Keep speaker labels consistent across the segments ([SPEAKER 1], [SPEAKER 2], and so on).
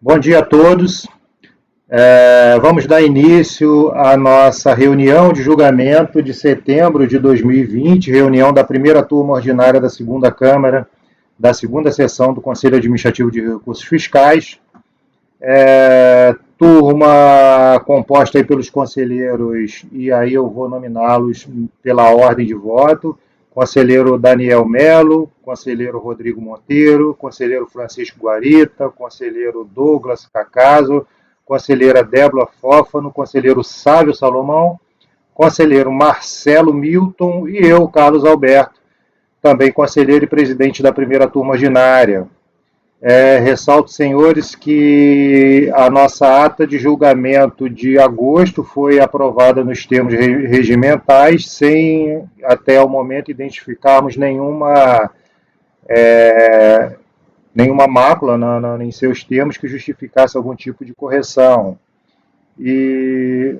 [SPEAKER 1] Bom dia a todos. Vamos dar início à nossa reunião de julgamento de setembro de 2020, reunião da primeira turma ordinária da segunda Câmara, da segunda sessão do Conselho Administrativo de Recursos Fiscais. Turma composta aí pelos conselheiros, e aí eu vou nominá-los pela ordem de voto: conselheiro Daniel Melo, conselheiro Rodrigo Monteiro, conselheiro Francisco Guarita, conselheiro Douglas Cacaso, conselheira Débora Fófano, conselheiro Sávio Salomão, conselheiro Marcelo Milton e eu, Carlos Alberto, também conselheiro e presidente da primeira turma ordinária. Ressalto, senhores, que a nossa ata de julgamento de agosto foi aprovada nos termos regimentais, sem, até o momento, identificarmos nenhuma mácula em seus termos que justificasse algum tipo de correção. E,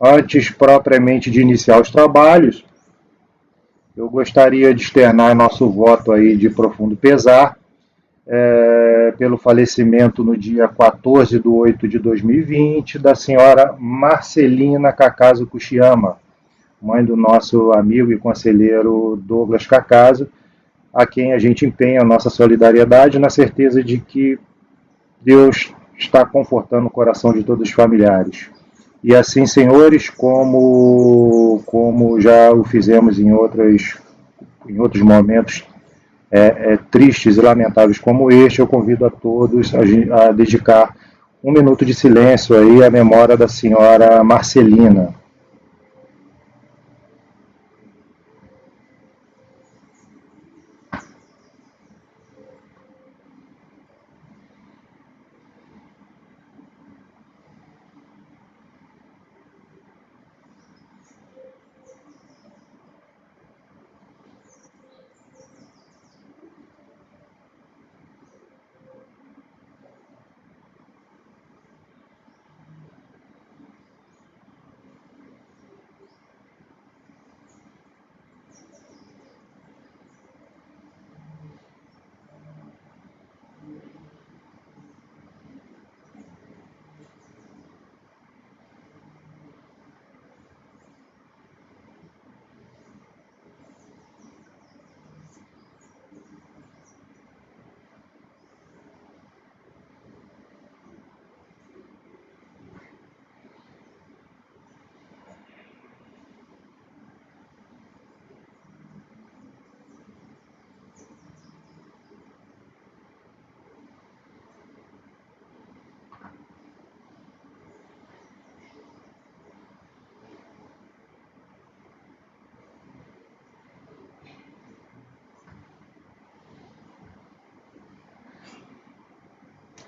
[SPEAKER 1] antes propriamente de iniciar os trabalhos, eu gostaria de externar nosso voto aí de profundo pesar pelo falecimento no dia 14/8/2020 da senhora Marcelina Cacaso Cuchiyama, mãe do nosso amigo e conselheiro Douglas Cacaso, a quem a gente empenha a nossa solidariedade, na certeza de que Deus está confortando o coração de todos os familiares. E assim, senhores, como já o fizemos em outros momentos tristes e lamentáveis como este, eu convido a todos a dedicar um minuto de silêncio aí à memória da senhora Marcelina.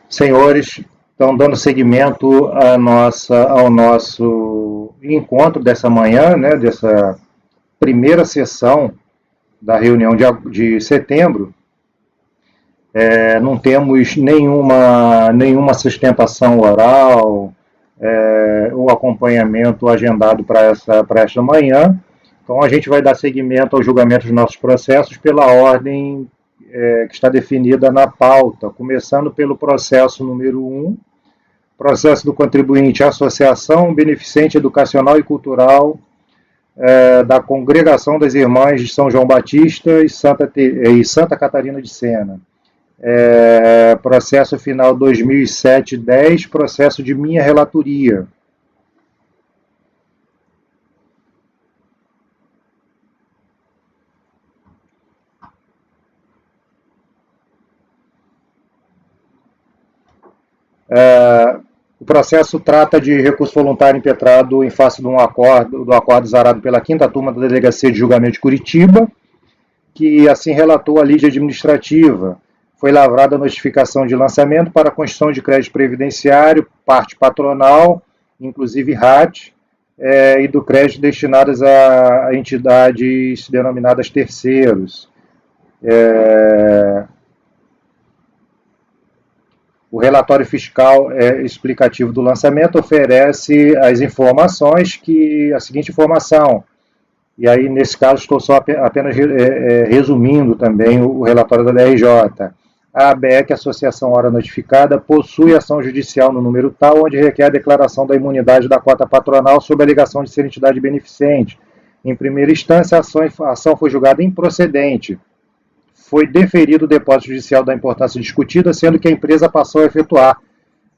[SPEAKER 1] Senhores, estão dando seguimento ao nosso encontro dessa manhã, né, dessa primeira sessão da reunião de setembro. Não temos nenhuma sustentação oral ou acompanhamento agendado para esta manhã. Então, a gente vai dar seguimento ao julgamento dos nossos processos pela ordem que está definida na pauta, começando pelo processo número 1, processo do contribuinte Associação Beneficente Educacional e Cultural da Congregação das Irmãs de São João Batista e Santa Catarina de Sena. Processo final 2007-10, processo de minha relatoria. O processo trata de recurso voluntário impetrado em face do acordo zarado pela 5ª turma da Delegacia de Julgamento de Curitiba, que assim relatou a lide administrativa. Foi lavrada a notificação de lançamento para a constituição de crédito previdenciário, parte patronal, inclusive RAT, e do crédito destinadas a entidades denominadas terceiros. O relatório fiscal explicativo do lançamento oferece as informações a seguinte informação, e aí nesse caso estou só apenas resumindo também o relatório da DRJ. a ABEC, Associação Hora Notificada, possui ação judicial no número tal, onde requer a declaração da imunidade da cota patronal sob a alegação de ser entidade beneficente. Em primeira instância, a ação foi julgada improcedente. Foi deferido o depósito judicial da importância discutida, sendo que a empresa passou a efetuar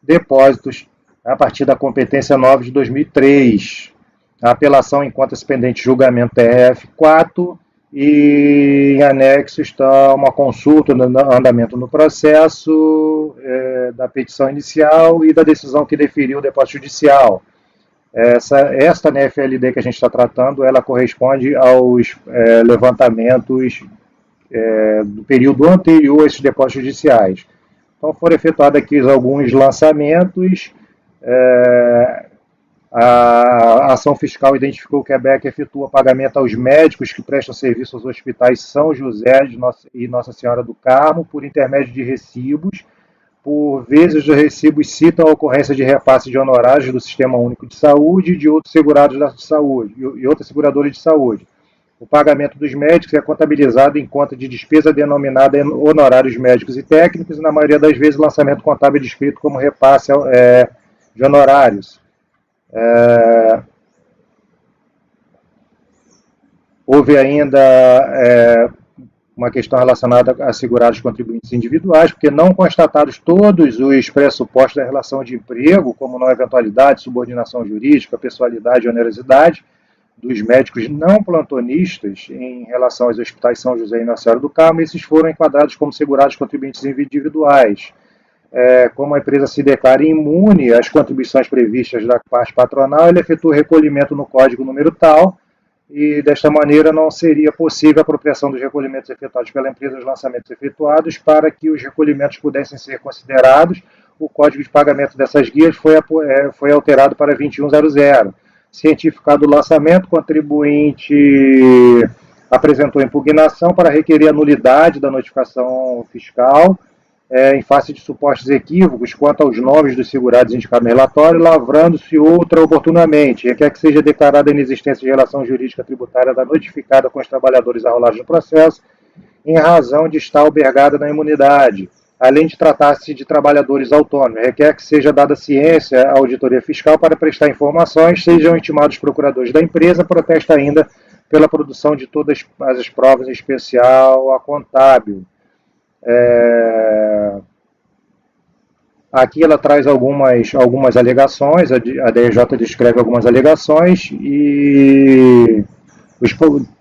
[SPEAKER 1] depósitos a partir da competência 9 de 2003. A apelação encontra-se pendente de julgamento TRF4 e em anexo está uma consulta no andamento no processo da petição inicial e da decisão que deferiu o depósito judicial. Esta NFLD que a gente está tratando, ela corresponde aos levantamentos do período anterior a esses depósitos judiciais. Então foram efetuados aqui alguns lançamentos. A ação fiscal identificou que a ABEC efetua pagamento aos médicos que prestam serviço aos hospitais São José e Nossa Senhora do Carmo por intermédio de recibos. Por vezes, os recibos citam a ocorrência de repasse de honorários do Sistema Único de Saúde e de outros segurados da saúde e outras seguradoras de saúde. O pagamento dos médicos é contabilizado em conta de despesa denominada honorários médicos e técnicos e, na maioria das vezes, o lançamento contábil é descrito como repasse de honorários. Houve ainda uma questão relacionada a segurados contribuintes individuais, porque não constatados todos os pressupostos da relação de emprego, como não eventualidade, subordinação jurídica, pessoalidade e onerosidade, dos médicos não plantonistas em relação aos hospitais São José e Nossa Senhora do Carmo, esses foram enquadrados como segurados contribuintes individuais. Como a empresa se declara imune às contribuições previstas da parte patronal, ele efetua o recolhimento no código número tal, e desta maneira não seria possível a apropriação dos recolhimentos efetuados pela empresa dos lançamentos efetuados. Para que os recolhimentos pudessem ser considerados, o código de pagamento dessas guias foi alterado para 2100. Cientificado o lançamento, o contribuinte apresentou impugnação para requerer a nulidade da notificação fiscal, em face de supostos equívocos quanto aos nomes dos segurados indicados no relatório, lavrando-se outra oportunamente. Requer que seja declarada a inexistência de relação jurídica tributária da notificada com os trabalhadores arrolados no processo, em razão de estar albergada na imunidade, além de tratar-se de trabalhadores autônomos. Requer que seja dada ciência à auditoria fiscal para prestar informações, sejam intimados os procuradores da empresa, protesta ainda pela produção de todas as provas, em especial a contábil. Aqui ela traz algumas alegações, a DRJ descreve algumas alegações e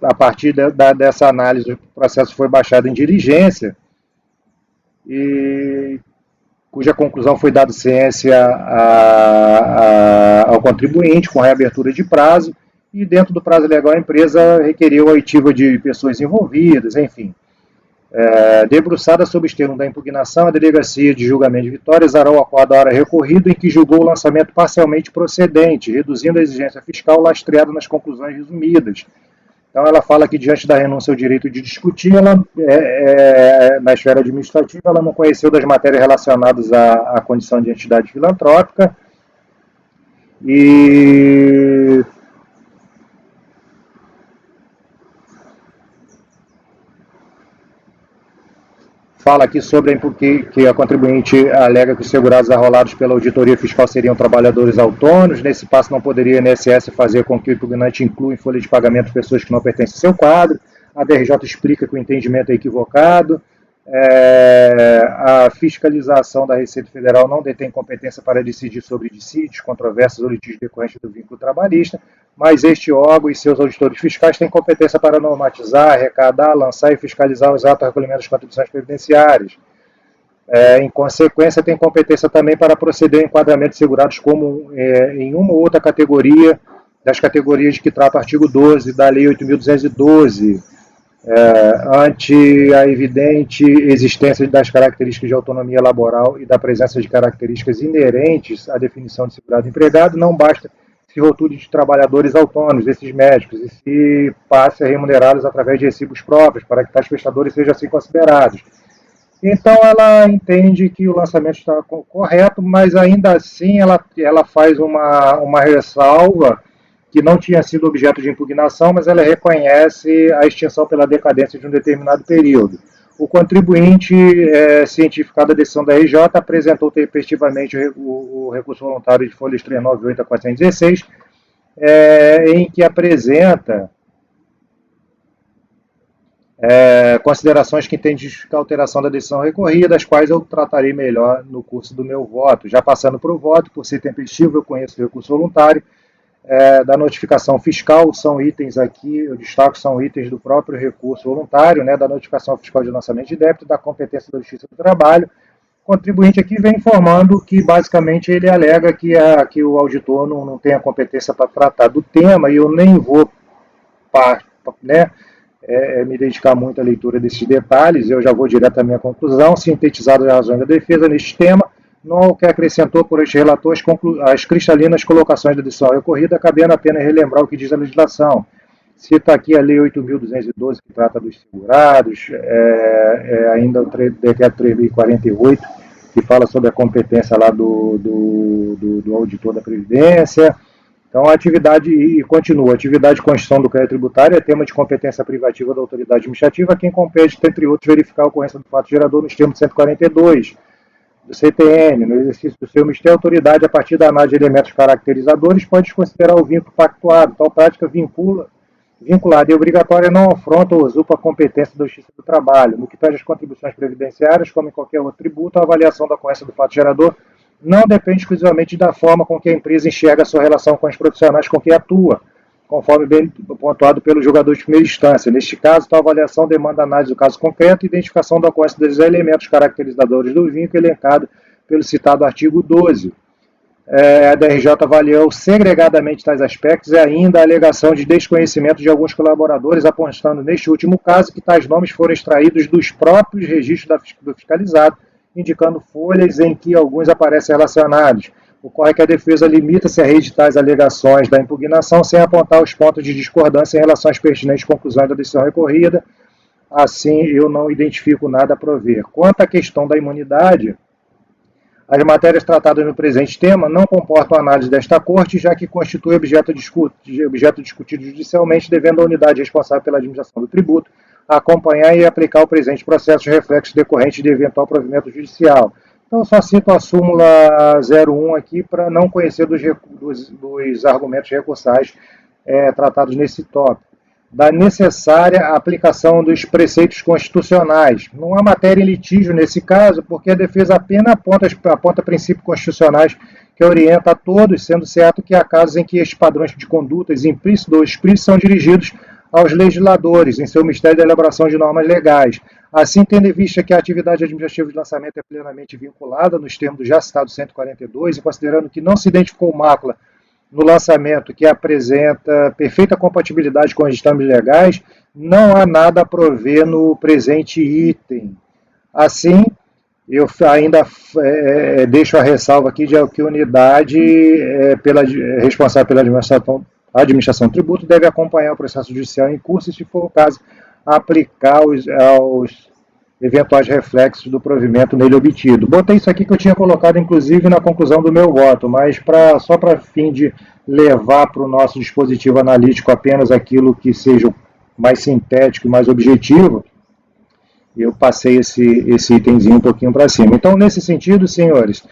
[SPEAKER 1] a partir dessa análise o processo foi baixado em diligência e cuja conclusão foi dada ciência ao contribuinte com reabertura de prazo e dentro do prazo legal a empresa requeriu a oitiva de pessoas envolvidas, enfim. Debruçada sobre os termos da impugnação, a Delegacia de Julgamento de Vitória exarou o acordo à hora recorrido em que julgou o lançamento parcialmente procedente, reduzindo a exigência fiscal lastreada nas conclusões resumidas. Então ela fala que diante da renúncia ao direito de discutir, ela, na esfera administrativa, ela não conheceu das matérias relacionadas à condição de entidade filantrópica e fala aqui sobre que a contribuinte alega que os segurados arrolados pela auditoria fiscal seriam trabalhadores autônomos. Nesse passo não poderia a INSS fazer com que o impugnante inclua em folha de pagamento pessoas que não pertencem ao seu quadro. A DRJ explica que o entendimento é equivocado. A fiscalização da Receita Federal não detém competência para decidir sobre dissídios, controvérsias ou litígios decorrentes do vínculo trabalhista, mas este órgão e seus auditores fiscais têm competência para normatizar, arrecadar, lançar e fiscalizar os atos de recolhimento das contribuições previdenciárias. Em consequência, tem competência também para proceder ao enquadramento de segurados como em uma ou outra categoria, das categorias de que trata o artigo 12 da Lei 8.212, ante a evidente existência das características de autonomia laboral e da presença de características inerentes à definição de segurado empregado, não basta se rotule de trabalhadores autônomos, esses médicos, e se passe a remunerá-los através de recibos próprios, para que tais prestadores sejam assim considerados. Então ela entende que o lançamento está correto, mas ainda assim ela faz uma ressalva que não tinha sido objeto de impugnação, mas ela reconhece a extinção pela decadência de um determinado período. o contribuinte, cientificado da decisão da RJ, apresentou tempestivamente o recurso voluntário de folhas 398 a 416, em que apresenta considerações que têm de justificar a alteração da decisão recorrida, as quais eu tratarei melhor no curso do meu voto. Já passando para o voto, por ser tempestivo, eu conheço o recurso voluntário, da notificação fiscal, são itens aqui, eu destaco, são itens do próprio recurso voluntário, da notificação fiscal de lançamento de débito, da competência da Justiça do Trabalho. O contribuinte aqui vem informando que, basicamente, ele alega que o auditor não tem a competência para tratar do tema, e eu nem vou me dedicar muito à leitura desses detalhes, eu já vou direto à minha conclusão, sintetizado as razões da defesa neste tema, não o que acrescentou por este relator as cristalinas colocações da decisão recorrida, cabendo apenas relembrar o que diz a legislação. Cita aqui a Lei 8.212, que trata dos segurados, ainda o Decreto 3.048, que fala sobre a competência lá do auditor da Previdência. Então, a atividade, e continua, a atividade de constituição do crédito tributário é tema de competência privativa da autoridade administrativa, quem compete, entre outros, verificar a ocorrência do fato gerador nos termos de 142 do CTN. No exercício do seu mistério, a autoridade, a partir da análise de elementos caracterizadores, pode desconsiderar o vínculo pactuado. Tal prática vinculada e obrigatória não afronta ou usurpa a competência da Justiça do Trabalho. No que tange às contribuições previdenciárias, como em qualquer outro tributo, a avaliação da ocorrência do fato gerador não depende exclusivamente da forma com que a empresa enxerga a sua relação com os profissionais com quem atua, conforme bem pontuado pelo julgador de primeira instância. Neste caso, tal avaliação demanda análise do caso concreto e identificação da ocorrência dos elementos caracterizadores do vínculo elencado pelo citado artigo 12. A DRJ avaliou segregadamente tais aspectos e ainda a alegação de desconhecimento de alguns colaboradores, apontando neste último caso que tais nomes foram extraídos dos próprios registros do fiscalizado, indicando folhas em que alguns aparecem relacionados. Ocorre que a defesa limita-se a reeditar as alegações da impugnação sem apontar os pontos de discordância em relação às pertinentes conclusões da decisão recorrida. Assim, eu não identifico nada a prover. Quanto à questão da imunidade, as matérias tratadas no presente tema não comportam análise desta Corte, já que constitui objeto discutido judicialmente, devendo a unidade responsável pela administração do tributo acompanhar e aplicar o presente processo de reflexos decorrentes de eventual provimento judicial. Então, eu só cito a súmula 01 aqui para não conhecer dos argumentos recursais tratados nesse tópico. Da necessária aplicação dos preceitos constitucionais. Não há matéria em litígio nesse caso, porque a defesa apenas aponta princípios constitucionais que orientam a todos, sendo certo que há casos em que estes padrões de condutas, implícitos ou explícitos, são dirigidos aos legisladores, em seu mistério de elaboração de normas legais. Assim, tendo em vista que a atividade administrativa de lançamento é plenamente vinculada, nos termos do já citado 142, e considerando que não se identificou mácula no lançamento que apresenta perfeita compatibilidade com os ditames legais, não há nada a prover no presente item. Assim, eu ainda deixo a ressalva aqui de que a unidade responsável pela administração do tributo deve acompanhar o processo judicial em curso e, se for o caso, aplicar aos eventuais reflexos do provimento nele obtido. Botei isso aqui que eu tinha colocado, inclusive, na conclusão do meu voto, mas só para fim de levar para o nosso dispositivo analítico apenas aquilo que seja mais sintético e mais objetivo, eu passei esse itemzinho um pouquinho para cima. Então, nesse sentido, senhores,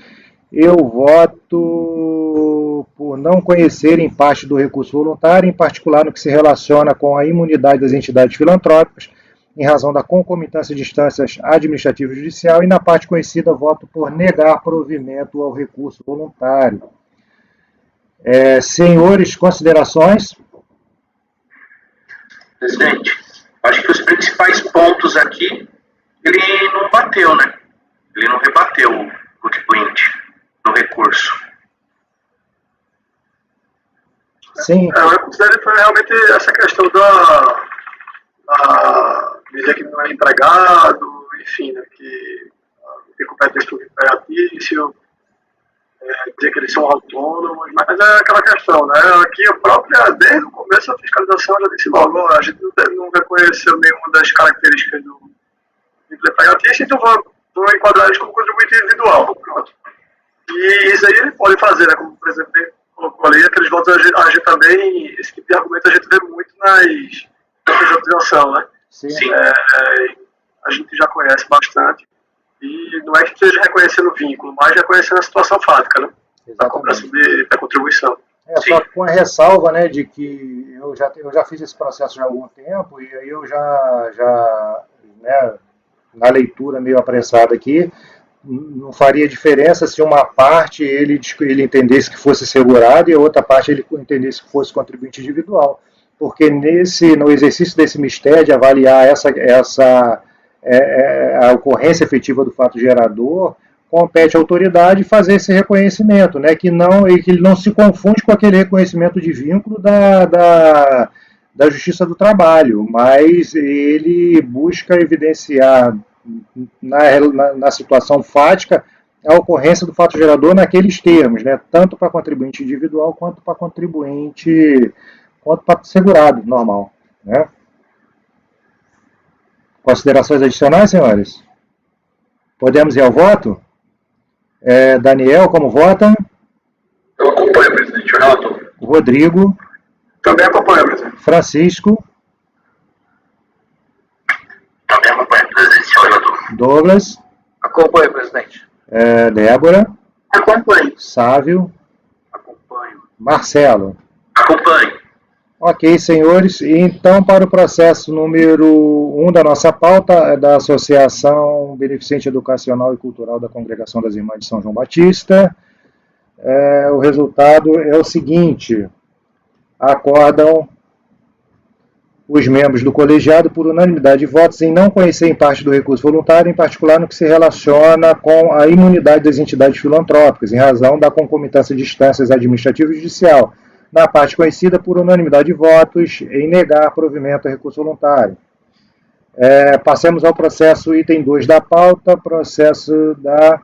[SPEAKER 1] eu voto por não conhecerem parte do recurso voluntário, em particular no que se relaciona com a imunidade das entidades filantrópicas, em razão da concomitância de instâncias administrativa e judicial, e na parte conhecida, voto por negar provimento ao recurso voluntário. Senhores, considerações?
[SPEAKER 2] Presidente, acho que os principais pontos aqui, ele não bateu, né? Ele não rebateu o contribuinte no recurso.
[SPEAKER 1] Sim.
[SPEAKER 3] Eu considero que foi realmente essa questão dizer que não é empregado, enfim, né, que tem competência empregatício, dizer que eles são autônomos, mas é aquela questão, né? Aqui a própria, desde o começo a fiscalização já disse logo, a gente não reconheceu nenhuma das características do empregatício, então vamos enquadrar eles como contribuinte individual. Pronto. E isso aí ele pode fazer, né? Como o presidente colocou ali, aqueles votos a gente também, esse tipo de argumento a gente vê muito nas de ação, né?
[SPEAKER 1] Sim.
[SPEAKER 3] a gente já conhece bastante. E não é que esteja reconhecendo o vínculo, mas reconhecendo a situação fática, né? Da cobrança da contribuição.
[SPEAKER 1] Só com a ressalva, né, de que eu já fiz esse processo já há algum tempo, e aí eu né, na leitura meio apressada aqui, não faria diferença se uma parte ele entendesse que fosse segurado e a outra parte ele entendesse que fosse contribuinte individual. Porque no exercício desse mistério de avaliar a ocorrência efetiva do fato gerador, compete à autoridade fazer esse reconhecimento, né, que ele não se confunde com aquele reconhecimento de vínculo da Justiça do Trabalho, mas ele busca evidenciar na situação fática a ocorrência do fato gerador naqueles termos, né, tanto para contribuinte individual quanto para segurado normal. Né? Considerações adicionais, senhores? Podemos ir ao voto? Daniel, como vota?
[SPEAKER 2] Eu acompanho, presidente. Renato.
[SPEAKER 1] Rodrigo.
[SPEAKER 3] Também acompanho, presidente.
[SPEAKER 1] Francisco.
[SPEAKER 2] Também acompanho, presidente. Renato.
[SPEAKER 1] Douglas.
[SPEAKER 4] Acompanho, presidente.
[SPEAKER 1] Débora.
[SPEAKER 3] Acompanho.
[SPEAKER 1] Sávio.
[SPEAKER 4] Acompanho.
[SPEAKER 1] Marcelo.
[SPEAKER 2] Acompanho.
[SPEAKER 1] Ok, senhores. Então, para o processo número 1 da nossa pauta, da Associação Beneficente Educacional e Cultural da Congregação das Irmãs de São João Batista, o resultado é o seguinte: acordam os membros do colegiado por unanimidade de votos em não conhecer em parte do recurso voluntário, em particular no que se relaciona com a imunidade das entidades filantrópicas, em razão da concomitância de instâncias administrativa e judicial, na parte conhecida por unanimidade de votos, em negar provimento a recurso voluntário. Passemos ao processo item 2 da pauta, processo da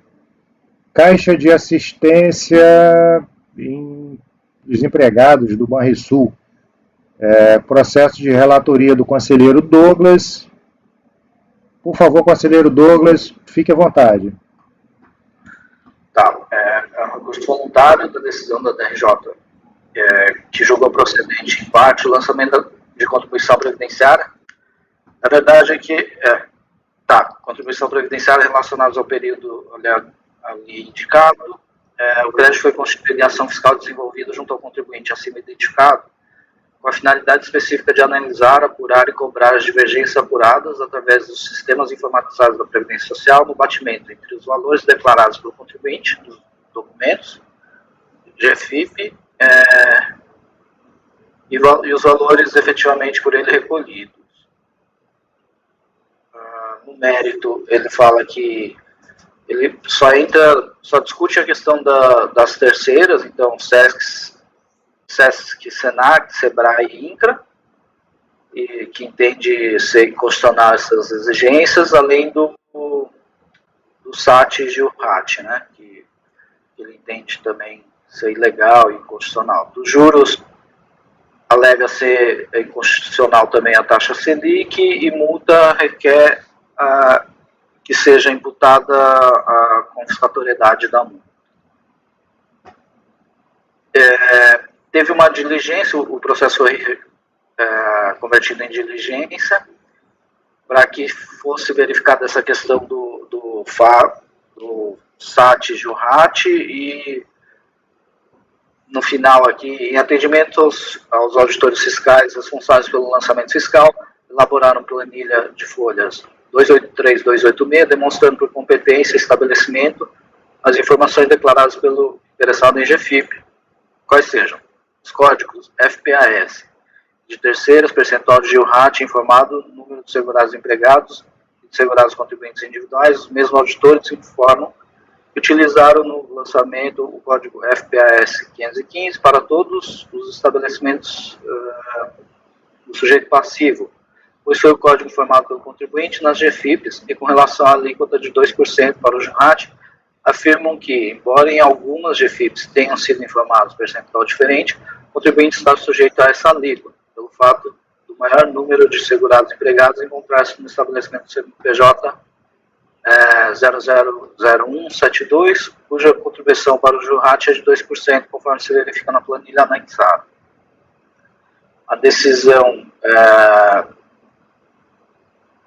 [SPEAKER 1] Caixa de Assistência em Desempregados do Banrisul. Processo de relatoria do conselheiro Douglas. Por favor, conselheiro Douglas, fique à vontade.
[SPEAKER 4] Tá, é um recurso voluntário da decisão da DRJ, que julgou procedente, em parte, o lançamento de contribuição previdenciária. Na verdade é que, contribuição previdenciária relacionada ao período ali indicado, o crédito foi constituído em ação fiscal desenvolvida junto ao contribuinte acima identificado, com a finalidade específica de analisar, apurar e cobrar as divergências apuradas através dos sistemas informatizados da Previdência Social no batimento entre os valores declarados pelo contribuinte, dos documentos, GFIP, e os valores efetivamente por ele recolhidos. No mérito, ele fala que ele só discute a questão das terceiras, então SESC, SENAC, SEBRAE e INCRA, e que entende ser inconstitucional essas exigências, além do SAT e GILRAT, né, que ele entende também ser ilegal e inconstitucional. Dos juros, alega ser inconstitucional também a taxa Selic, e multa requer que seja imputada a confiscatoriedade da multa. Teve uma diligência, o processo foi convertido em diligência, para que fosse verificada essa questão do SAT e GILRAT, e no final aqui, em atendimento aos auditores fiscais responsáveis pelo lançamento fiscal, elaboraram planilha de folhas 283 e 286, demonstrando por competência e estabelecimento as informações declaradas pelo interessado em GFIP, quais sejam os códigos FPAS de terceiras, percentual de GILRAT informado, número de segurados empregados e de segurados contribuintes individuais. Os mesmos auditores informam que utilizaram no lançamento o código FPAS 515 para todos os estabelecimentos do sujeito passivo, pois foi o código informado pelo contribuinte nas GFIPs, e com relação à alíquota de 2% para o GILRAT, afirmam que, embora em algumas GFIPs tenham sido informados percentual diferente, o contribuinte está sujeito a essa alíquota, pelo fato do maior número de segurados empregados encontrar-se no estabelecimento do CNPJ 000172, cuja contribuição para o GILRAT é de 2%, conforme se verifica na planilha anexada. A decisão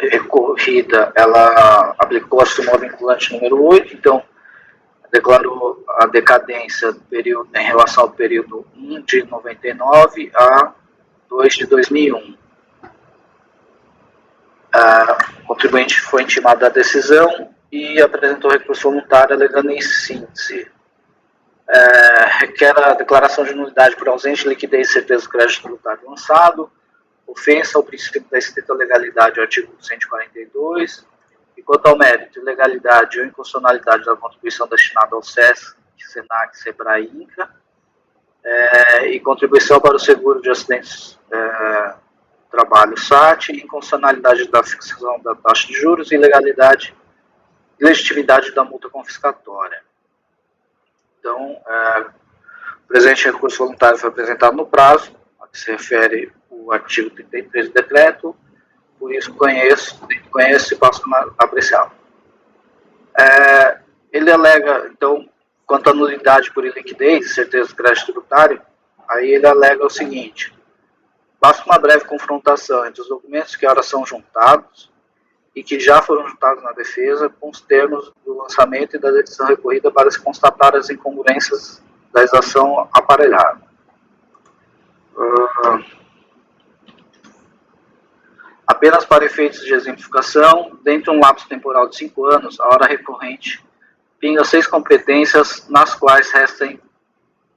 [SPEAKER 4] recorrida, ela aplicou a súmula vinculante número 8, então declarou a decadência do período, em relação ao período 1 de 99 a 2 de 2001. O contribuinte foi intimado da decisão e apresentou recurso voluntário alegando em síntese. Requer a declaração de nulidade por ausência de liquidez e certeza do crédito tributário lançado, ofensa ao princípio da estrita legalidade, o artigo 142, e quanto ao mérito, ilegalidade ou inconstitucionalidade da contribuição destinada ao SESC, SENAC, SEBRAE e INCRA, e contribuição para o seguro de acidentes trabalho SAT, inconstitucionalidade da fixação da taxa de juros e ilegalidade e legitimidade da multa confiscatória. Então, o presente recurso voluntário foi apresentado no prazo, a que se refere o artigo 33 do decreto, por isso conheço e passo a apreciá-lo. Ele alega, então, quanto à nulidade por iliquidez, certeza do crédito tributário, aí ele alega o seguinte: basta uma breve confrontação entre os documentos que ora são juntados e que já foram juntados na defesa com os termos do lançamento e da decisão recorrida para se constatar as incongruências da exação aparelhada. Apenas para efeitos de exemplificação, dentro de um lapso temporal de 5 anos, a hora recorrente pinga 6 competências nas quais restem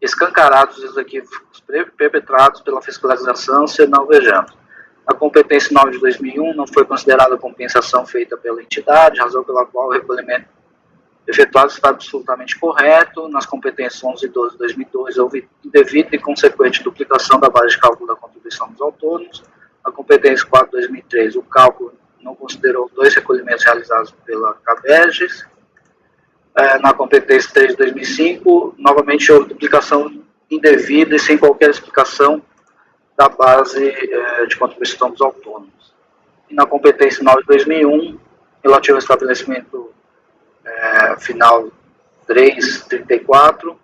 [SPEAKER 4] escancarados os equívocos perpetrados pela fiscalização, se não vejamos. A competência 9 de 2001 não foi considerada a compensação feita pela entidade, razão pela qual o recolhimento efetuado está absolutamente correto. Nas competências 11 e 12 de 2002, houve indevida e consequente duplicação da base de cálculo da contribuição dos autônomos. A competência 4 de 2003, o cálculo não considerou 2 recolhimentos realizados pela CABEGES. Na competência 3 de 2005, novamente houve duplicação indevida e sem qualquer explicação da base de contribuição dos autônomos. E na competência 9 de 2001, relativo ao estabelecimento final 334,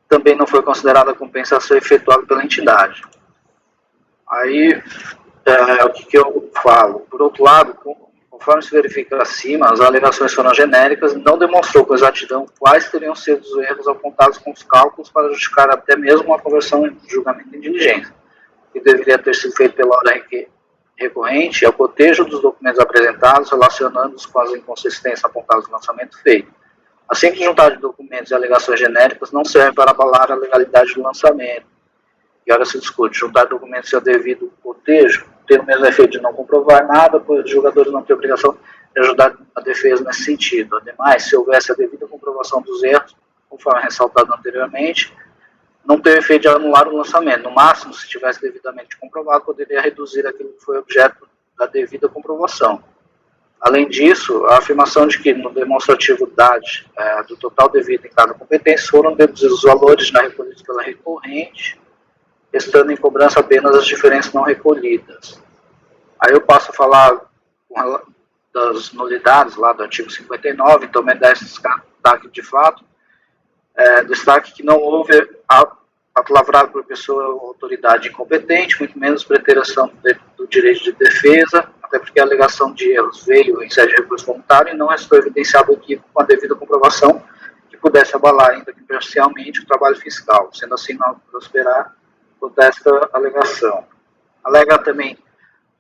[SPEAKER 4] também não foi considerada a compensação efetuada pela entidade. Aí, o que eu falo? Por outro lado, conforme se verifica acima, as alegações foram genéricas e não demonstrou com exatidão quais teriam sido os erros apontados com os cálculos para justificar até mesmo a conversão em julgamento em diligência, que deveria ter sido feito pela hora recorrente é o cotejo dos documentos apresentados, relacionando-os com as inconsistências apontadas no lançamento feito. A simples juntagem de documentos e alegações genéricas não serve para abalar a legalidade do lançamento. E agora se discute, juntar documentos seu devido cotejo, ter o mesmo efeito de não comprovar nada, pois os julgadores não têm obrigação de ajudar a defesa nesse sentido. Ademais, se houvesse a devida comprovação dos erros, conforme ressaltado anteriormente, não tem efeito de anular o lançamento. No máximo, se tivesse devidamente comprovado, poderia reduzir aquilo que foi objeto da devida comprovação. Além disso, a afirmação de que no demonstrativo DAD do total devido em cada competência foram deduzidos os valores já recolhidos pela recorrente, estando em cobrança apenas as diferenças não recolhidas. Aí eu passo a falar das nulidades lá do artigo 59, então me dá esse destaque de fato. Destaque que não houve ato lavrado por pessoa ou autoridade incompetente, muito menos preterição do direito de defesa, até porque a alegação de erros veio em sede de recurso voluntário e não restou evidenciado aqui com a devida comprovação que pudesse abalar, ainda que parcialmente, o trabalho fiscal. Sendo assim, não prosperar toda esta alegação. Alega também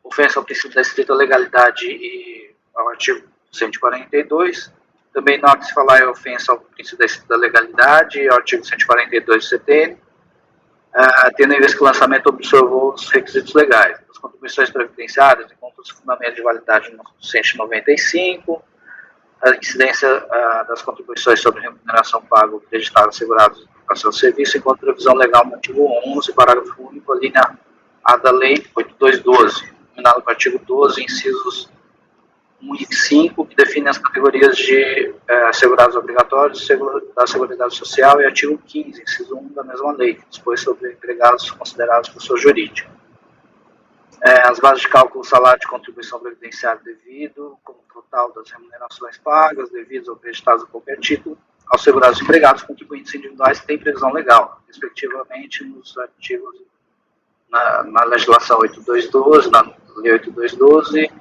[SPEAKER 4] ofensa ao princípio da estrita legalidade e ao artigo 142. Também não há que se falar em ofensa ao princípio da estrita legalidade e ao artigo 142 do CTN, tendo em vista que o lançamento observou os requisitos legais. As contribuições previdenciárias encontram-se fundamento de validade no 195, a incidência das contribuições sobre remuneração paga ou acreditada assegurados a seu serviço encontra previsão legal no artigo 11, parágrafo único, a linha A da Lei 8212, nominado no artigo 12, incisos 1 e 5, que define as categorias de assegurados obrigatórios da Seguridade Social, e artigo 15, inciso 1 da mesma lei, que dispõe sobre empregados considerados pessoa jurídica. As bases de cálculo do salário de contribuição previdenciária devido, como total das remunerações pagas, devidas ou acreditadas a qualquer título, aos segurados empregados, contribuintes individuais têm previsão legal, respectivamente nos artigos, na legislação 8212, na lei 8212,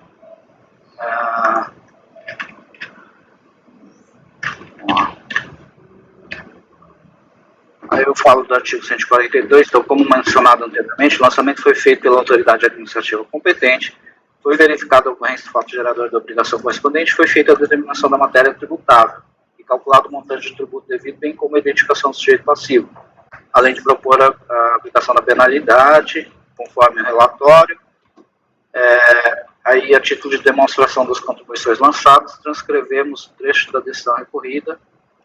[SPEAKER 4] Aí eu falo do artigo 142, então, como mencionado anteriormente, o lançamento foi feito pela autoridade administrativa competente, foi verificada a ocorrência do fato gerador da obrigação correspondente, foi feita a determinação da matéria tributável e calculado o montante de tributo devido, bem como a identificação do sujeito passivo, além de propor a aplicação da penalidade, conforme o relatório. Aí, a título de demonstração das contribuições lançadas, transcrevemos o trecho da decisão recorrida,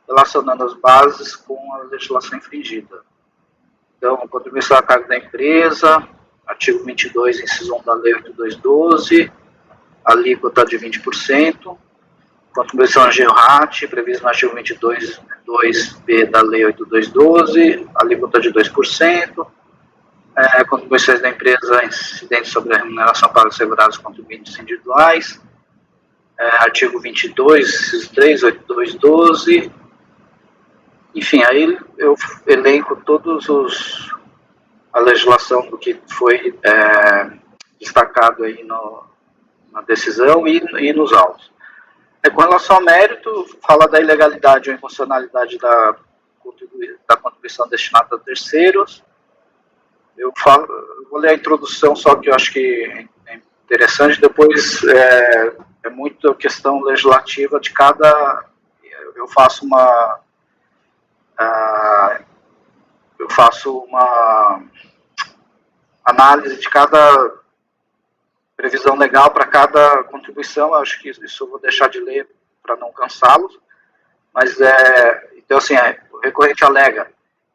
[SPEAKER 4] relacionando as bases com a legislação infringida. Então, a contribuição a cargo da empresa, artigo 22, inciso 1 da Lei 8212, alíquota de 20%, contribuição a GEORAT, prevista no artigo 22.2b da Lei 8212, alíquota de 2%, contribuições da empresa incidentes sobre a remuneração para os segurados contribuintes individuais, artigo 22, inciso 3, 8212, enfim, aí eu elenco a legislação do que foi destacado aí na decisão e nos autos. Com relação ao mérito, fala da ilegalidade ou inconstitucionalidade da contribuição destinada a terceiros. Eu vou ler a introdução, só que eu acho que é interessante, depois é muito questão legislativa de cada... Eu faço uma análise de cada previsão legal para cada contribuição. Acho que isso eu vou deixar de ler para não cansá-los, mas então assim, o recorrente alega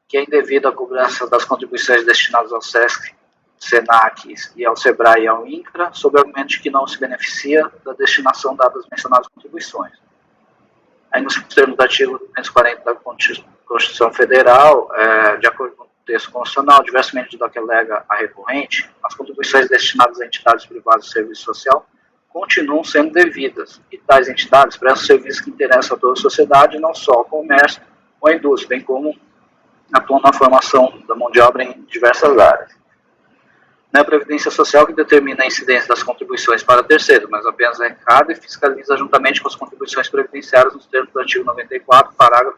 [SPEAKER 4] que é indevida a cobrança das contribuições destinadas ao SESC, SENAC e ao SEBRAE e ao INCRA, sob argumento de que não se beneficia da destinação dadas mencionadas contribuições. Aí, nos termos do artigo 240 da Constituição Federal, de acordo com o texto constitucional, diversamente do que alega a recorrente, as contribuições destinadas a entidades privadas de serviço social continuam sendo devidas, e tais entidades prestam serviços que interessam a toda a sociedade, não só ao comércio ou à indústria, bem como atuam na formação da mão de obra em diversas áreas. Não é a Previdência Social que determina a incidência das contribuições para terceiros, mas apenas arrecada e fiscaliza juntamente com as contribuições previdenciárias nos termos do artigo 94, parágrafo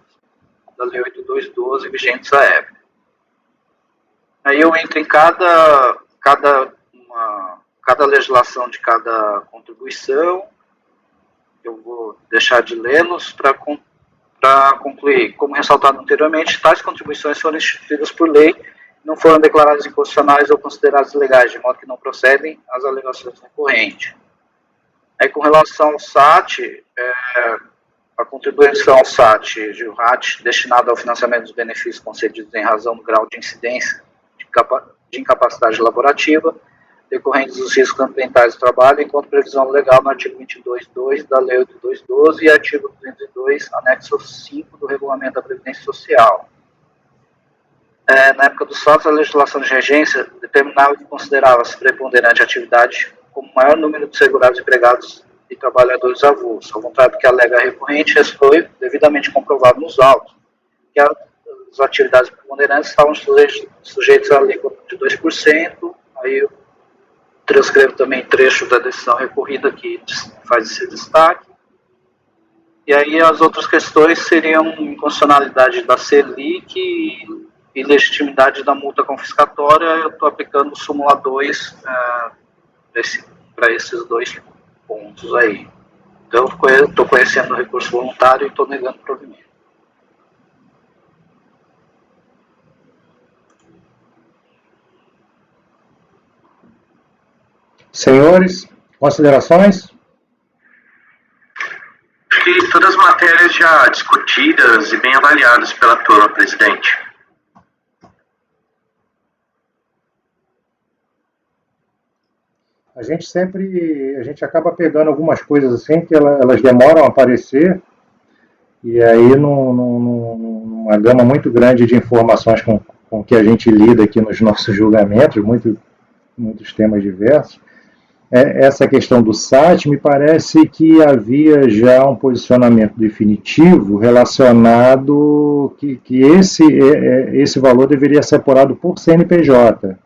[SPEAKER 4] da Lei 8212, vigentes à época. Aí eu entro em cada legislação de cada contribuição, eu vou deixar de lê-los para concluir. Como ressaltado anteriormente, tais contribuições foram instituídas por lei, não foram declaradas inconstitucionais ou consideradas ilegais, de modo que não procedem às alegações recorrentes. Aí, com relação ao SAT, a contribuição ao SAT, GEORAT, destinada ao financiamento dos benefícios concedidos em razão do grau de incidência de incapacidade laborativa, decorrentes dos riscos ambientais do trabalho, enquanto previsão legal no artigo 22.2 da Lei 8212 e artigo 202, anexo 5 do Regulamento da Previdência Social. Na época dos fatos, a legislação de regência determinava que considerava-se preponderante a atividade como maior número de segurados empregados e trabalhadores avulsos, ao contrário do que alega a recorrente, isso foi devidamente comprovado nos autos, que as atividades preponderantes estavam sujeitas à alíquota de 2%, aí eu transcrevo também trecho da decisão recorrida que faz esse destaque. E aí as outras questões seriam inconstitucionalidade da Selic e legitimidade da multa confiscatória. Eu estou aplicando o súmula 2 para esses dois pontos aí. Então, eu estou conhecendo o recurso voluntário e estou negando o provimento.
[SPEAKER 1] Senhores, considerações?
[SPEAKER 2] Acho que todas as matérias já discutidas e bem avaliadas pela turma, presidente.
[SPEAKER 1] A gente acaba pegando algumas coisas assim que elas demoram a aparecer, e aí numa gama muito grande de informações com que a gente lida aqui nos nossos julgamentos, muitos temas diversos. Essa questão do SAT, me parece que havia já um posicionamento definitivo relacionado que esse valor deveria ser apurado por CNPJ.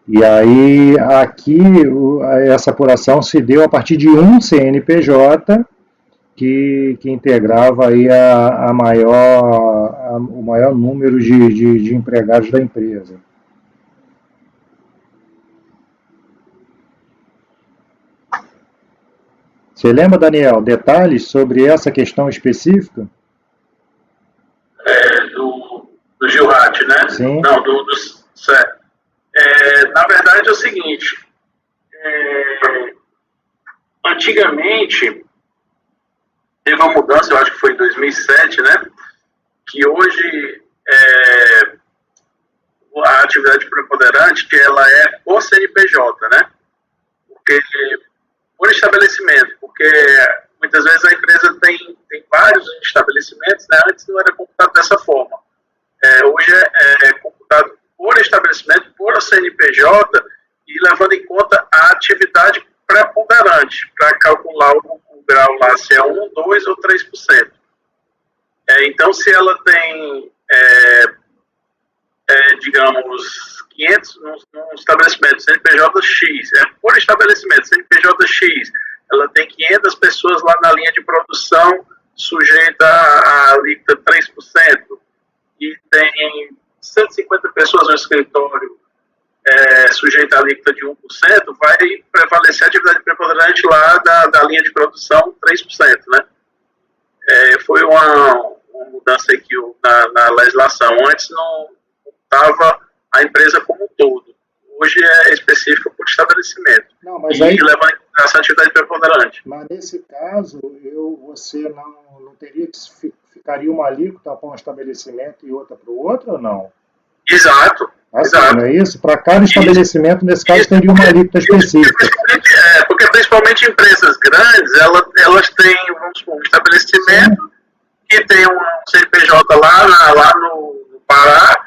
[SPEAKER 1] E aí, aqui, essa apuração se deu a partir de um CNPJ que integrava aí o maior número de empregados da empresa. Você lembra, Daniel, detalhes sobre essa questão específica?
[SPEAKER 2] Do Gilrat, né?
[SPEAKER 1] Sim.
[SPEAKER 2] Não, certo. Na verdade é o seguinte, antigamente teve uma mudança, eu acho que foi em 2007, né? Que hoje a atividade preponderante ela é por CNPJ, né? Porque por estabelecimento, porque muitas vezes a empresa tem vários estabelecimentos, né? Antes não era computado dessa forma. Hoje é computado por estabelecimento, por CNPJ, e levando em conta a atividade preponderante, para calcular o grau lá, se é 1, 2 ou 3%. Então, se ela tem, digamos, 500 num estabelecimento, CNPJ X, por estabelecimento, CNPJ X, ela tem 500 pessoas lá na linha de produção sujeita a alíquota 3%, e tem 150 pessoas no escritório sujeita a alíquota de 1%, vai prevalecer a atividade preponderante lá da linha de produção 3%, né? Foi uma mudança aqui na legislação. Antes não estava a empresa como um todo. Hoje é específico por estabelecimento.
[SPEAKER 1] Não, mas
[SPEAKER 2] e
[SPEAKER 1] aí,
[SPEAKER 2] leva em conta essa atividade preponderante.
[SPEAKER 1] Mas nesse caso, você não teria que ficaria uma alíquota para um estabelecimento e outra para o outro ou não?
[SPEAKER 2] Exato.
[SPEAKER 1] Assim,
[SPEAKER 2] exato.
[SPEAKER 1] Não é isso? Para cada estabelecimento, nesse caso, teria uma alíquota específica.
[SPEAKER 2] Porque principalmente empresas grandes, elas têm um estabelecimento que tem um CNPJ lá no Pará,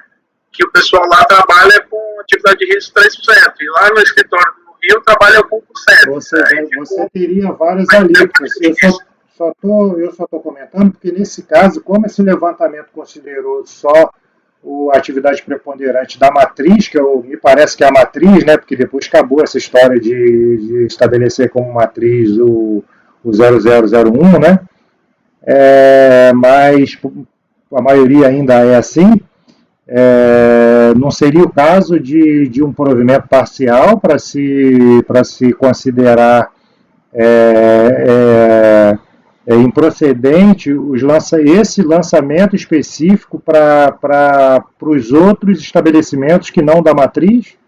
[SPEAKER 2] que o pessoal lá trabalha com atividade de risco 3%, e lá no escritório do Rio trabalha com 1%.
[SPEAKER 1] Você teria várias alíquotas. Eu só estou comentando porque, nesse caso, como esse levantamento considerou só a atividade preponderante da matriz, que me parece que é a matriz, né, porque depois acabou essa história de estabelecer como matriz o 0001, né, mas a maioria ainda é assim. Não seria o caso de um provimento parcial para se considerar improcedente esse lançamento específico para os outros estabelecimentos que não da matriz?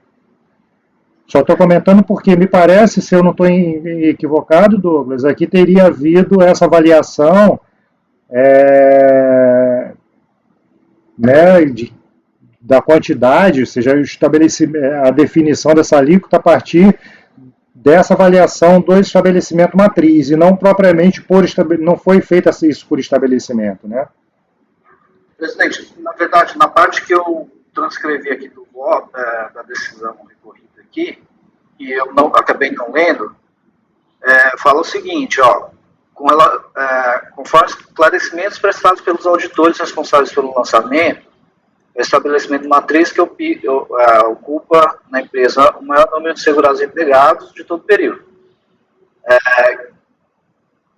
[SPEAKER 1] Só estou comentando porque me parece, se eu não estou equivocado, Douglas, aqui teria havido essa avaliação da quantidade, ou seja, a definição dessa alíquota a partir dessa avaliação do estabelecimento matriz, e não propriamente não foi feita isso por estabelecimento, né?
[SPEAKER 4] Presidente, na verdade, na parte que eu transcrevi aqui do voto, da decisão recorrida aqui, e eu acabei não lendo, fala o seguinte, conforme esclarecimentos prestados pelos auditores responsáveis pelo lançamento, o estabelecimento matriz que ocupa na empresa o maior número de segurados empregados de todo o período,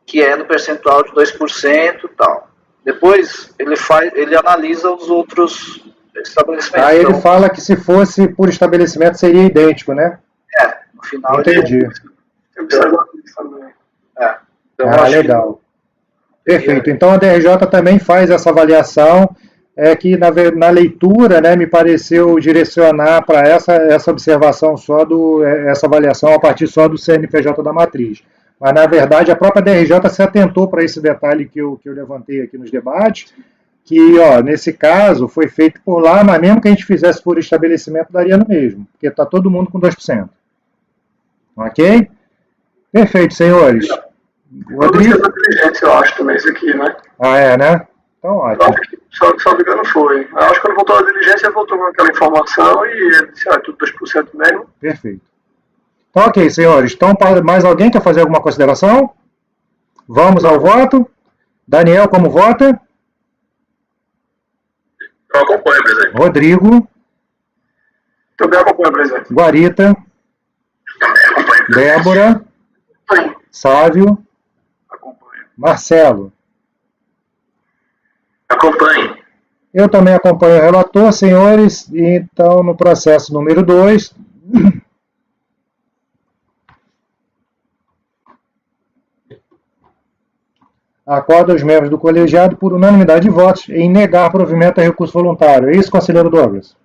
[SPEAKER 4] que é no percentual de 2% e tal. Depois, ele analisa os outros estabelecimentos.
[SPEAKER 1] Aí ele fala que se fosse por estabelecimento seria idêntico, né?
[SPEAKER 4] No final...
[SPEAKER 1] Entendi.
[SPEAKER 4] Então,
[SPEAKER 1] legal. Perfeito. Então a DRJ também faz essa avaliação, que na leitura, né, me pareceu direcionar para essa observação essa avaliação a partir só do CNPJ da matriz. Mas, na verdade, a própria DRJ se atentou para esse detalhe que eu levantei aqui nos debates, que, nesse caso, foi feito por lá, mas mesmo que a gente fizesse por estabelecimento, daria no mesmo, porque está todo mundo com 2%. Ok? Perfeito, senhores.
[SPEAKER 3] Rodrigo? Eu acho também isso aqui, né?
[SPEAKER 1] Né? Então, ótimo.
[SPEAKER 3] Se não me engano, foi. Eu acho que quando voltou a diligência, voltou com aquela informação e ele disse, tudo 2% mesmo.
[SPEAKER 1] Perfeito. Então, ok, senhores. Então, mais alguém quer fazer alguma consideração? Vamos ao voto. Daniel, como vota?
[SPEAKER 2] Eu acompanho, presidente.
[SPEAKER 1] Rodrigo?
[SPEAKER 3] Também acompanho, presidente.
[SPEAKER 1] Guarita, Débora, Sávio,
[SPEAKER 3] Acompanho.
[SPEAKER 1] Marcelo.
[SPEAKER 2] Acompanhe.
[SPEAKER 1] Eu também acompanho o relator, senhores, então no processo número 2, acorda os membros do colegiado por unanimidade de votos em negar provimento a recurso voluntário. É isso, conselheiro Douglas?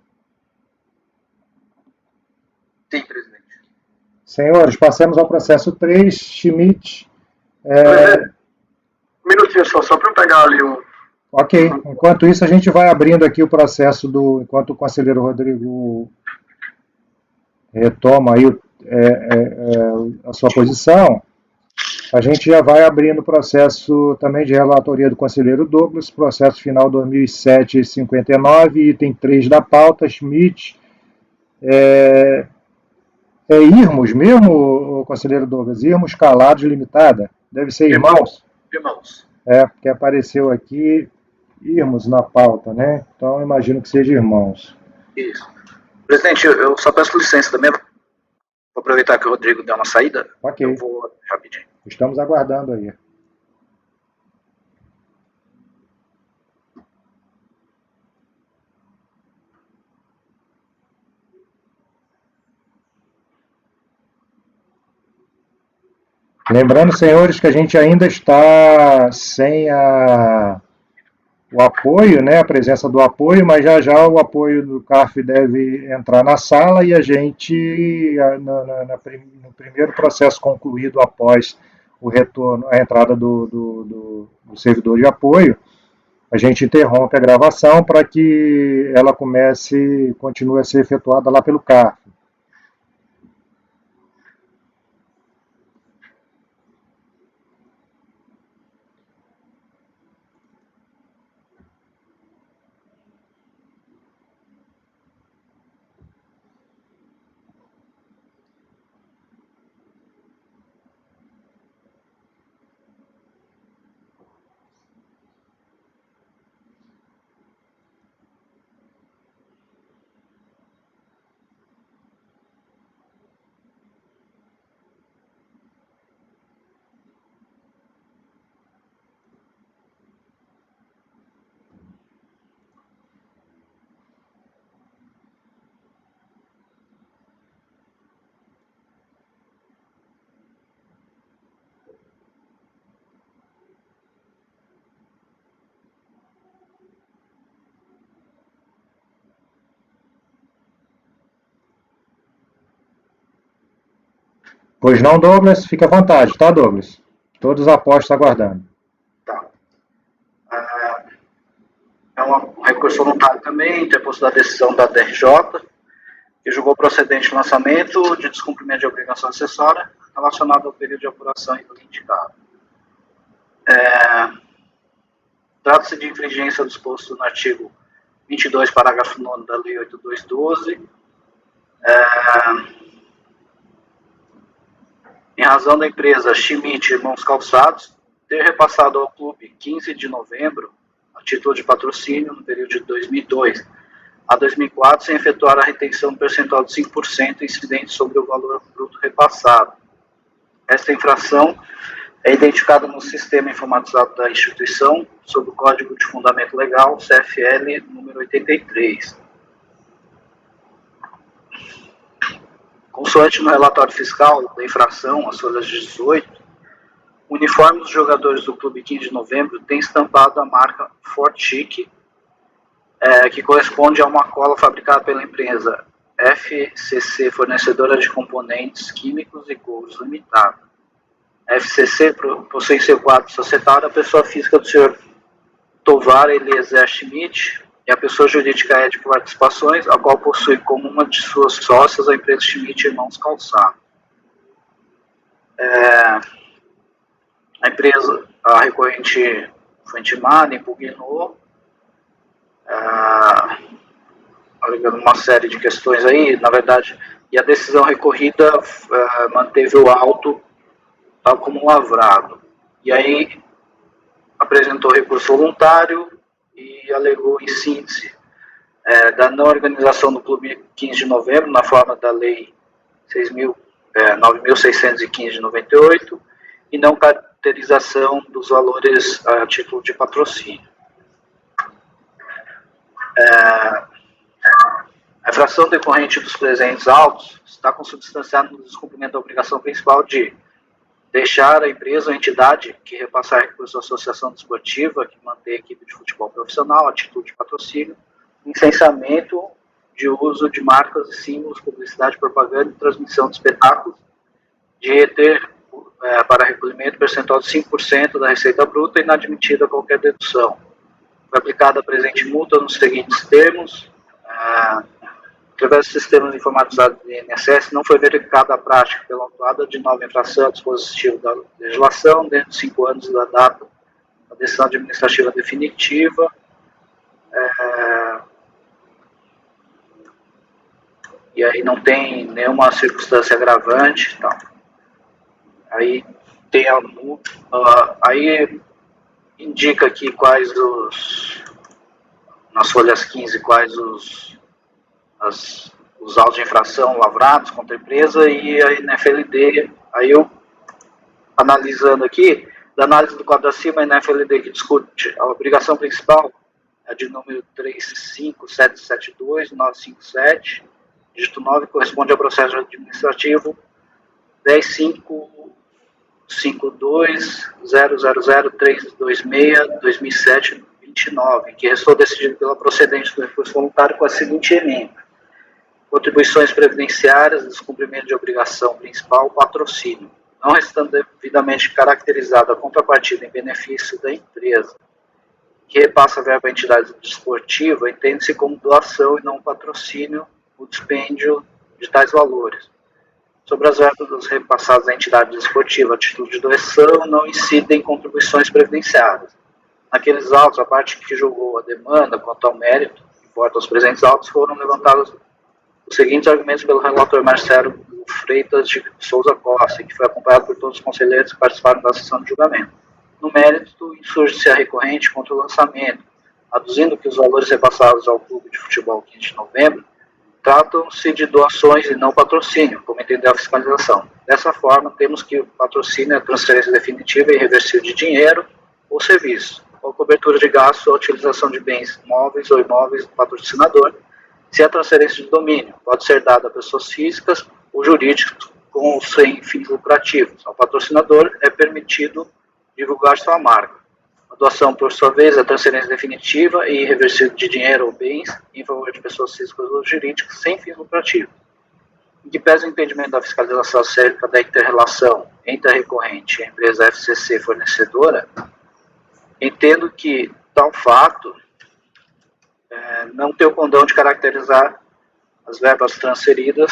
[SPEAKER 4] Sim, presidente.
[SPEAKER 1] Senhores, passemos ao processo 3, Schmidt.
[SPEAKER 3] Um minutinho só para eu pegar ali o...
[SPEAKER 1] Ok, enquanto isso a gente vai abrindo aqui o processo enquanto o conselheiro Rodrigo retoma aí a sua posição, a gente já vai abrindo o processo também de relatoria do conselheiro Douglas, processo final 2007-59, item 3 da pauta, Schmidt. É Irmos mesmo, o conselheiro Douglas? Irmos Calados Limitada? Deve ser Irmãos?
[SPEAKER 4] Irmãos.
[SPEAKER 1] Porque apareceu aqui Irmos na pauta, né? Então, imagino que seja Irmãos.
[SPEAKER 4] Isso. Presidente, eu só peço licença também. Vou aproveitar que o Rodrigo deu uma saída.
[SPEAKER 1] Ok.
[SPEAKER 4] Eu vou rapidinho.
[SPEAKER 1] Estamos aguardando aí. Lembrando, senhores, que a gente ainda está sem o apoio, né, a presença do apoio, mas já já o apoio do CARF deve entrar na sala e a gente, no primeiro processo concluído após o retorno, a entrada do servidor de apoio, a gente interrompe a gravação para que ela continue a ser efetuada lá pelo CARF. Pois não, Douglas? Fique à vontade, tá, Douglas? Todos apostos aguardando.
[SPEAKER 4] Tá. É um recurso voluntário também, interposto da decisão da DRJ, que julgou procedente o lançamento de descumprimento de obrigação acessória relacionado ao período de apuração indicado. Trata-se de infringência do disposto no artigo 22, parágrafo 9 da Lei 8212, em razão da empresa Schmidt Irmãos Calçados ter repassado ao clube 15 de novembro, a título de patrocínio, no período de 2002 a 2004, sem efetuar a retenção percentual de 5% incidente sobre o valor bruto repassado. Esta infração é identificada no sistema informatizado da instituição, sob o Código de Fundamento Legal, CFL, número 83. Consoante no relatório fiscal da infração, as folhas 18, o uniforme dos jogadores do Clube 15 de Novembro tem estampado a marca Forchic, que corresponde a uma cola fabricada pela empresa FCC, fornecedora de componentes químicos e couros limitada. A FCC possui em seu quadro societário a pessoa física do Sr. Tovar Eliezer Schmidt e a pessoa jurídica Ed Participações, a qual possui como uma de suas sócias a empresa Schmidt Irmãos Calçado. A recorrente foi intimada, impugnou, alegando uma série de questões aí, na verdade, e a decisão recorrida manteve o auto tal como lavrado. E aí apresentou recurso voluntário e alegou em síntese da não organização do Clube 15 de novembro, na forma da Lei 9.615 de 98, e não caracterização dos valores a título de patrocínio. A infração decorrente dos presentes autos está consubstanciada no descumprimento da obrigação principal de deixar a empresa ou entidade que repassar recursos à associação desportiva que mantém a equipe de futebol profissional a título de patrocínio, licenciamento de uso de marcas e símbolos, publicidade, propaganda e transmissão de espetáculos, de reter para recolhimento percentual de 5% da receita bruta inadmitida qualquer dedução. Foi aplicada a presente multa nos seguintes termos. Através dos sistemas informatizados do INSS, não foi verificada a prática pela autuada de nova infração ao dispositivo da legislação dentro de 5 anos da data da decisão administrativa definitiva. E aí não tem nenhuma circunstância agravante. Então. Aí tem aí indica aqui quais nas folhas 15, quais os autos de infração lavrados contra a empresa, e aí na FLD, aí eu, analisando aqui, da análise do quadro acima, na FLD que discute a obrigação principal, é de número 35772-957, dígito 9, corresponde ao processo administrativo 10552000326-2007-29, que restou decidido pela procedente do recurso voluntário com a seguinte emenda: contribuições previdenciárias, descumprimento de obrigação principal, patrocínio, não restando devidamente caracterizada a contrapartida em benefício da empresa, que repassa a verba à entidade desportiva, entende-se como doação e não patrocínio o dispêndio de tais valores. Sobre as verbas repassadas à entidade desportiva a título de doação, não incidem contribuições previdenciárias. Naqueles autos, a parte que julgou a demanda quanto ao mérito, importa aos presentes autos, foram levantados os seguintes argumentos pelo relator Marcelo Freitas de Souza Costa, que foi acompanhado por todos os conselheiros que participaram da sessão de julgamento. No mérito, insurge-se a recorrente contra o lançamento, aduzindo que os valores repassados ao Clube de Futebol 15 de novembro tratam-se de doações e não patrocínio, como entendeu a fiscalização. Dessa forma, temos que o patrocínio é a transferência definitiva e irreversível de dinheiro ou serviço, ou cobertura de gastos ou utilização de bens móveis ou imóveis do patrocinador, se a transferência de domínio pode ser dada a pessoas físicas ou jurídicas com ou sem fins lucrativos. Ao patrocinador é permitido divulgar sua marca. A doação, por sua vez, é a transferência definitiva e irreversível de dinheiro ou bens em favor de pessoas físicas ou jurídicas sem fins lucrativos. Em que pese o entendimento da fiscalização acerca da inter-relação entre a recorrente e a empresa FCC fornecedora, entendo que tal fato não tem o condão de caracterizar as verbas transferidas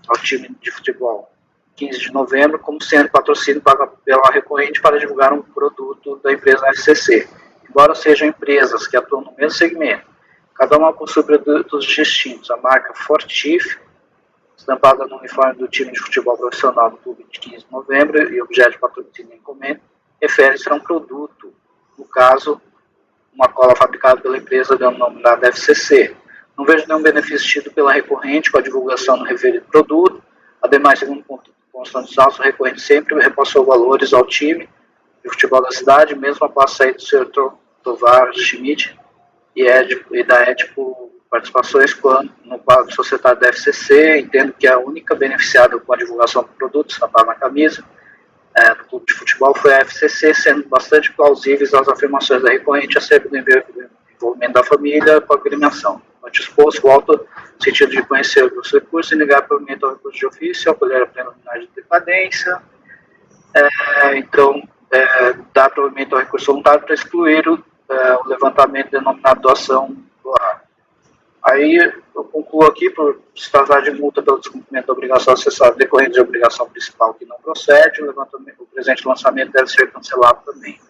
[SPEAKER 4] ao time de futebol 15 de novembro como sendo patrocínio pago pela recorrente para divulgar um produto da empresa FCC. Embora sejam empresas que atuam no mesmo segmento, cada uma possui produtos distintos. A marca Fortif, estampada no uniforme do time de futebol profissional do clube de 15 de novembro e objeto de patrocínio e encomenda, refere-se a um produto, no caso, uma cola fabricada pela empresa denominada FCC. Não vejo nenhum benefício tido pela recorrente com a divulgação do referido produto. Ademais, segundo constante dos autos, o recorrente sempre repassou valores ao time de futebol da cidade, mesmo após sair do Sr. Tovar Schmidt e da Ético Participações no quadro societário da FCC. Entendo que a única beneficiada com a divulgação do produto estampado na camisa do clube de futebol foi a FCC, sendo bastante plausíveis as afirmações da recorrente acerca do envolvimento da família com a agremiação. Ante exposto, volto no sentido de conhecer os recursos e negar provimento ao recurso de ofício, acolher a plena unidade de decadência. Então, dar provimento ao recurso voluntário para excluir o levantamento denominado doação doada. Aí eu concluo aqui por se tratar de multa pelo descumprimento da obrigação acessória decorrente de obrigação principal que não procede, o presente lançamento deve ser cancelado também.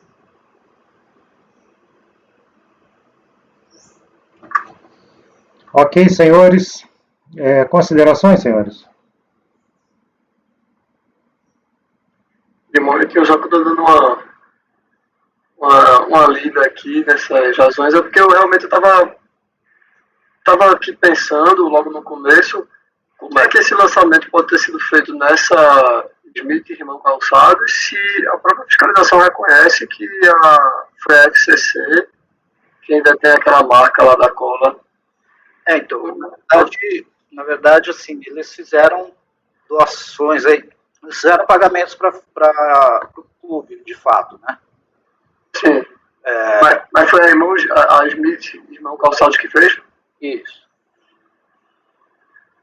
[SPEAKER 1] Ok, senhores. Considerações, senhores?
[SPEAKER 3] Demora que eu já estou dando uma lida aqui nessas razões, porque eu realmente estava estava aqui pensando, logo no começo, como é que esse lançamento pode ter sido feito nessa Smith Irmão Calçados se a própria fiscalização reconhece que foi a FCC que ainda tem aquela marca lá da cola.
[SPEAKER 4] Então, na verdade, assim, eles fizeram doações aí, eles fizeram pagamentos para o clube, de fato, né?
[SPEAKER 3] Sim. Mas foi a Smith Irmão Calçados que fez?
[SPEAKER 4] Isso.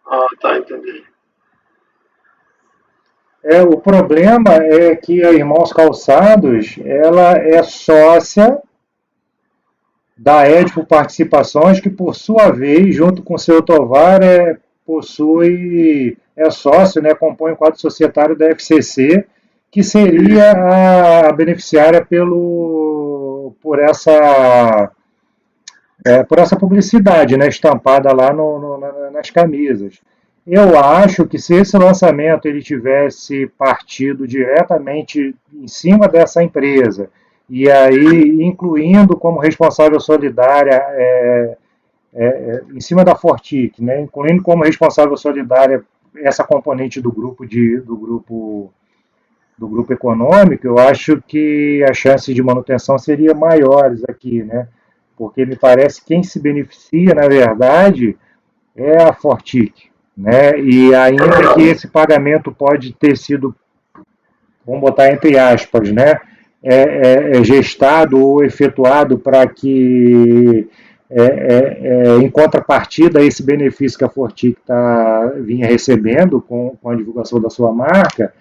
[SPEAKER 3] Ah, tá, entendi.
[SPEAKER 1] O problema é que a Irmãos Calçados, ela é sócia da Edipo Participações, que por sua vez, junto com o seu Tovar, é sócio, né, compõe o quadro societário da FCC, que seria a beneficiária por essa publicidade, né, estampada lá nas camisas. Eu acho que se esse lançamento ele tivesse partido diretamente em cima dessa empresa, e aí incluindo como responsável solidária em cima da Fortic, né, incluindo como responsável solidária essa componente do grupo econômico, eu acho que as chances de manutenção seriam maiores aqui, né? Porque me parece que quem se beneficia, na verdade, é a Fortic, né? E ainda que esse pagamento pode ter sido, vamos botar entre aspas, né? Gestado ou efetuado para que, em contrapartida, esse benefício que a Fortic vinha recebendo com a divulgação da sua marca,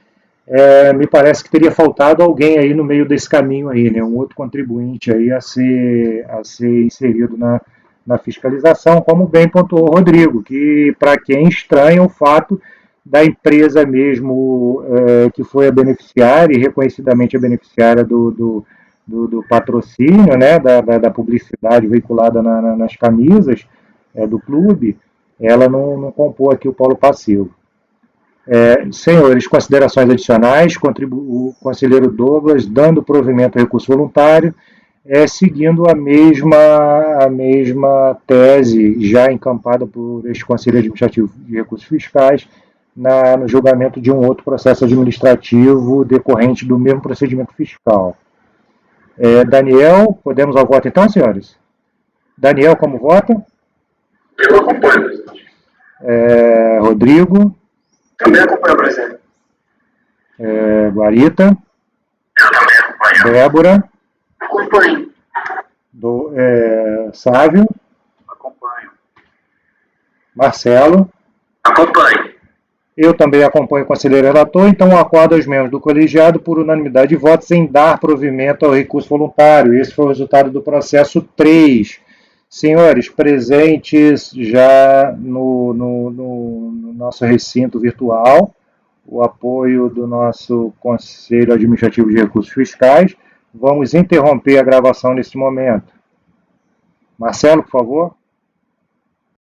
[SPEAKER 1] me parece que teria faltado alguém aí no meio desse caminho aí, né? Um outro contribuinte aí a ser inserido na fiscalização, como bem pontuou o Rodrigo, que para quem estranha o fato da empresa mesmo que foi a beneficiária e reconhecidamente a beneficiária do patrocínio, né? Da publicidade veiculada nas camisas do clube, ela não compôs aqui o polo passivo. Senhores, considerações adicionais, o conselheiro Douglas, dando provimento ao recurso voluntário, seguindo a mesma tese já encampada por este Conselho Administrativo de Recursos Fiscais no julgamento de um outro processo administrativo decorrente do mesmo procedimento fiscal. Daniel, podemos ao voto então, senhores? Daniel, como vota?
[SPEAKER 2] Eu acompanho, presidente.
[SPEAKER 1] Rodrigo?
[SPEAKER 3] Também acompanho, presidente.
[SPEAKER 1] Guarita?
[SPEAKER 2] Eu também acompanho.
[SPEAKER 1] Débora?
[SPEAKER 3] Acompanho.
[SPEAKER 1] Sávio?
[SPEAKER 4] Acompanho.
[SPEAKER 1] Marcelo?
[SPEAKER 2] Acompanho.
[SPEAKER 1] Eu também acompanho o conselheiro relator, então acordo aos membros do colegiado por unanimidade de votos em dar provimento ao recurso voluntário. Esse foi o resultado do processo 3. Senhores, presentes já no nosso recinto virtual, o apoio do nosso Conselho Administrativo de Recursos Fiscais. Vamos interromper a gravação nesse momento. Marcelo, por favor.